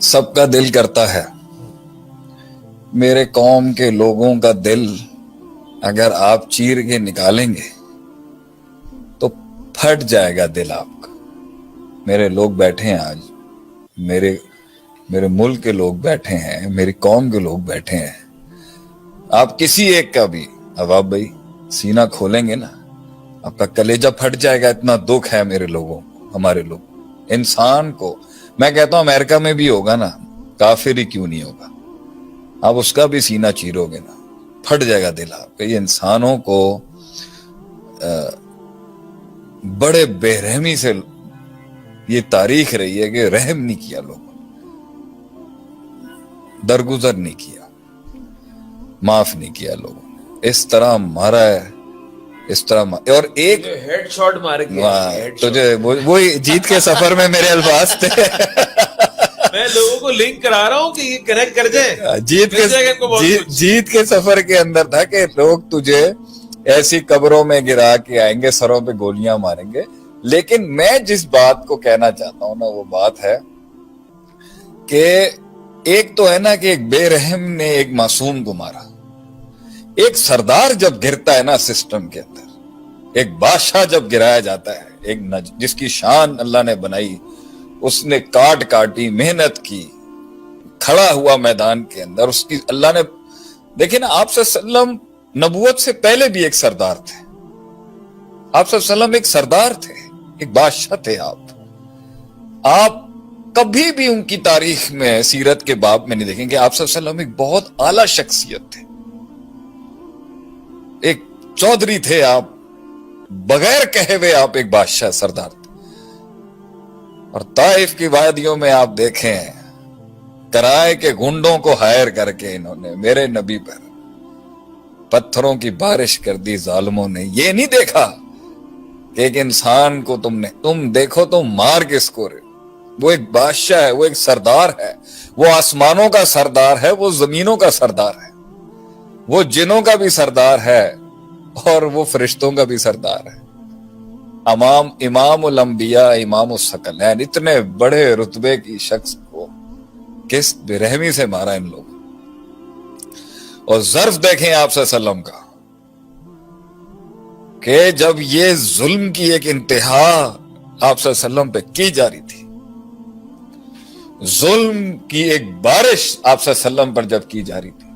سب کا دل کرتا ہے، میرے قوم کے لوگوں کا دل اگر آپ چیر کے نکالیں گے تو پھٹ جائے گا دل آپ کا۔ میرے لوگ بیٹھے ہیں آج، میرے ملک کے لوگ بیٹھے ہیں، میری قوم کے لوگ بیٹھے ہیں، آپ کسی ایک کا بھی عواب بھائی سینہ کھولیں گے نا، آپ کا کلیجہ پھٹ جائے گا، اتنا دکھ ہے میرے لوگوں کو، ہمارے لوگ انسان کو۔ میں کہتا ہوں امریکہ میں بھی ہوگا نا، کافر ہی کیوں نہیں ہوگا، آپ اس کا بھی سینہ چیرو گے نا، پھٹ جائے گا دل آپ کا۔ یہ انسانوں کو بڑے بے رحمی سے یہ تاریخ رہی ہے کہ رحم نہیں کیا لوگوں نے، درگزر نہیں کیا، معاف نہیں کیا لوگوں نے، اس طرح مارا ہے، اس طرح اور ایک ہیڈ شاٹ مار کے تجھے وہی جیت کے سفر میں میرے الفاظ تھے، میں لوگوں کو لنک کرا رہا ہوں کہ یہ کنیکٹ کر جائیں۔ جیت کے سفر کے اندر تھا کہ لوگ تجھے ایسی قبروں میں گرا کے آئیں گے، سروں پہ گولیاں ماریں گے۔ لیکن میں جس بات کو کہنا چاہتا ہوں نا، وہ بات ہے کہ ایک تو ہے نا کہ ایک بے رحم نے ایک معصوم کو مارا، ایک سردار جب گرتا ہے نا سسٹم کے اندر، ایک بادشاہ جب گرایا جاتا ہے، ایک جس کی شان اللہ نے بنائی، اس نے کاٹی، محنت کی، کھڑا ہوا میدان کے اندر، اس کی اللہ نے دیکھیں نا، آپ صلی اللہ علیہ وسلم نبوت سے پہلے بھی ایک سردار تھے، آپ صلی اللہ علیہ وسلم ایک سردار تھے، ایک بادشاہ تھے۔ آپ کبھی بھی ان کی تاریخ میں سیرت کے باب میں نہیں دیکھیں کہ آپ صلی اللہ علیہ وسلم ایک بہت اعلیٰ شخصیت تھے، ایک چودھری تھے آپ، بغیر کہے ہوئے آپ ایک بادشاہ سردار تھے۔ اور طائف کی وادیوں میں آپ دیکھیں کرائے کے گنڈوں کو ہائر کر کے انہوں نے میرے نبی پر پتھروں کی بارش کر دی ظالموں نے۔ یہ نہیں دیکھا کہ ایک انسان کو تم دیکھو تو مار کس کو رہے، وہ ایک بادشاہ ہے، وہ ایک سردار ہے، وہ آسمانوں کا سردار ہے، وہ زمینوں کا سردار ہے، وہ جنوں کا بھی سردار ہے اور وہ فرشتوں کا بھی سردار ہے۔ امام الانبیاء، امام الثقلین، اتنے بڑے رتبے کی شخص کو کس بے رحمی سے مارا ان لوگوں۔ اور ظرف دیکھیں آپ صلی اللہ علیہ وسلم کا کہ جب یہ ظلم کی ایک انتہا آپ صلی اللہ علیہ وسلم پہ کی جا رہی تھی، ظلم کی ایک بارش آپ صلی اللہ علیہ وسلم پر جب کی جا رہی تھی،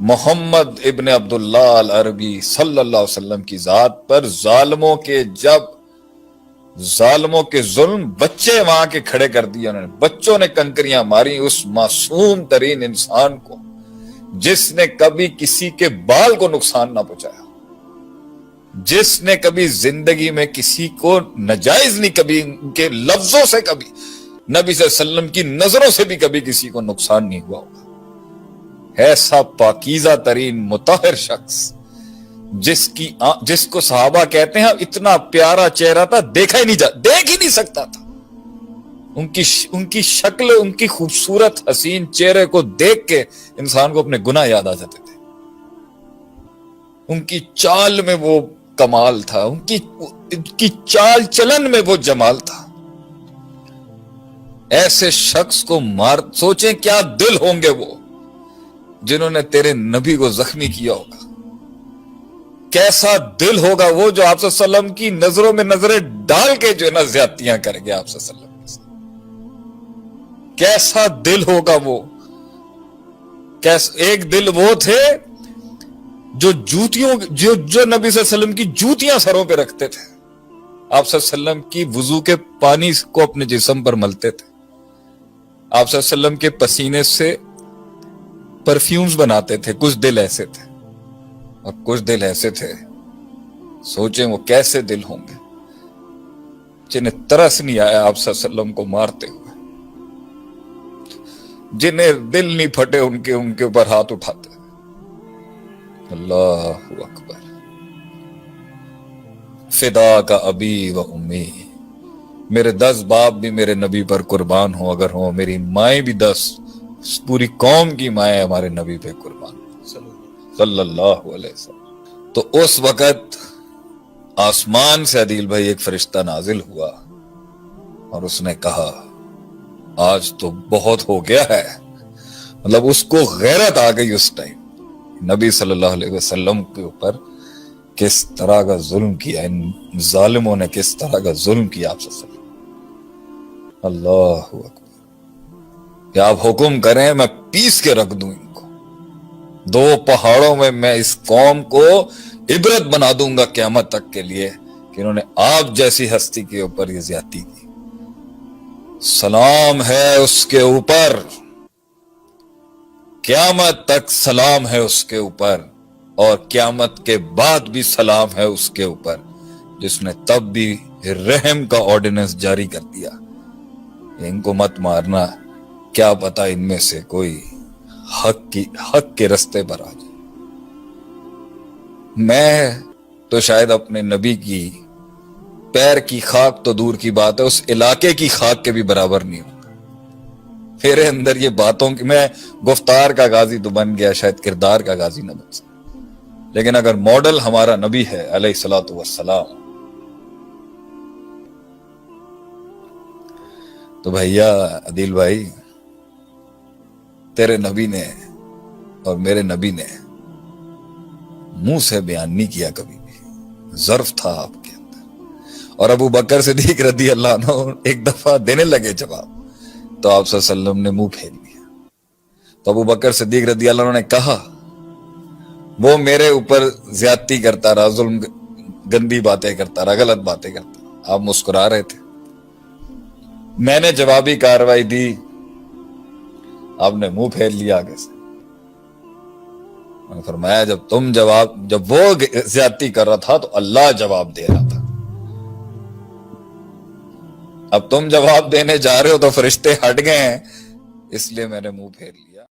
محمد ابن عبداللہ العربی صلی اللہ علیہ وسلم کی ذات پر ظالموں کے ظلم، بچے وہاں کے کھڑے کر دیے انہوں نے، بچوں نے کنکریاں ماری اس معصوم ترین انسان کو جس نے کبھی کسی کے بال کو نقصان نہ پہنچایا، جس نے کبھی زندگی میں کسی کو ناجائز نہیں، کبھی ان کے لفظوں سے، کبھی نبی صلی اللہ علیہ وسلم کی نظروں سے بھی کبھی کسی کو نقصان نہیں ہوا ہوگا، ایسا پاکیزہ ترین مطہر شخص جس کو صحابہ کہتے ہیں اتنا پیارا چہرہ تھا، دیکھ ہی نہیں سکتا تھا، ان کی شکل، ان کی خوبصورت حسین چہرے کو دیکھ کے انسان کو اپنے گناہ یاد آ جاتے تھے، ان کی چال میں وہ کمال تھا، ان کی چال چلن میں وہ جمال تھا۔ ایسے شخص کو سوچیں کیا دل ہوں گے وہ جنہوں نے تیرے نبی کو زخمی کیا ہوگا، کیسا دل ہوگا وہ جو آپ صلی اللہ علیہ وسلم کی نظروں میں نظریں ڈال کے جو ہے نا زیادتیاں کریں گے آپ صلی اللہ علیہ وسلم کے ساتھ، کیسا دل ہوگا وہ۔ ایک دل وہ تھے جو جو نبی صلی اللہ علیہ وسلم کی جوتیاں سروں پہ رکھتے تھے، آپ صلی اللہ علیہ وسلم کی وضو کے پانی کو اپنے جسم پر ملتے تھے، آپ صلی اللہ علیہ وسلم کے پسینے سے پرفیومز بناتے تھے۔ کچھ دل ایسے تھے اور کچھ دل ایسے تھے، سوچیں وہ کیسے دل ہوں گے جنہیں ترس نہیں آیا آپ صلی اللہ علیہ وسلم کو مارتے ہوئے، جنہیں دل نہیں پھٹے ان کے اوپر ہاتھ اٹھاتے۔ اللہ اکبر، فدا کا ابی و امی، میرے 10 باپ بھی میرے نبی پر قربان ہو اگر ہو، میری مائیں بھی 10، پوری قوم کی مائیں ہمارے نبی پہ قربان صلی اللہ علیہ وسلم۔ تو اس وقت آسمان سے عدیل بھائی ایک فرشتہ نازل ہوا اور اس نے کہا آج تو بہت ہو گیا ہے. مطلب اس کو غیرت آ گئی اس ٹائم, نبی صلی اللہ علیہ وسلم کے اوپر کس طرح کا ظلم کیا, ان ظالموں نے کس طرح کا ظلم کیا آپ صلی اللہ علیہ وسلم. اللہ اکبر, کہ آپ حکم کریں میں پیس کے رکھ دوں ان کو, 2 پہاڑوں میں اس قوم کو عبرت بنا دوں گا قیامت تک کے لیے کہ انہوں نے آپ جیسی ہستی کے اوپر یہ زیادتی کی. سلام ہے اس کے اوپر, قیامت تک سلام ہے اس کے اوپر, اور قیامت کے بعد بھی سلام ہے اس کے اوپر, جس نے تب بھی رحم کا آرڈیننس جاری کر دیا. ان کو مت مارنا, کیا پتا ان میں سے کوئی حق کے رستے پر آ جائے. میں تو شاید اپنے نبی کی پیر کی خاک تو دور کی بات ہے, اس علاقے کی خاک کے بھی برابر نہیں ہوں. میرے اندر یہ باتوں کی, میں گفتار کا غازی تو بن گیا, شاید کردار کا غازی نہ بن سکتا, لیکن اگر ماڈل ہمارا نبی ہے علیہ الصلوۃ والسلام, تو بھیا عدیل بھائی, تیرے نبی نے اور میرے نبی نے منہ سے بیان نہیں کیا کبھی بھی, ظرف تھا آپ کے اندر. اور ابو بکر صدیق رضی اللہ عنہ ایک دفعہ دینے لگے جواب, تو آپ صلی اللہ علیہ وسلم نے منہ پھیر لیا. تو ابو بکر صدیق رضی اللہ عنہ نے کہا وہ میرے اوپر زیادتی کرتا رہا, ظلم, گندی باتیں کرتا رہا, غلط باتیں کرتا رہا. آپ مسکرا رہے تھے, میں نے جوابی کارروائی دی, آپ نے منہ پھیر لیا آگے سے. میں نے فرمایا جب وہ زیادتی کر رہا تھا تو اللہ جواب دے رہا تھا, اب تم جواب دینے جا رہے ہو تو فرشتے ہٹ گئے ہیں, اس لیے میں نے منہ پھیر لیا.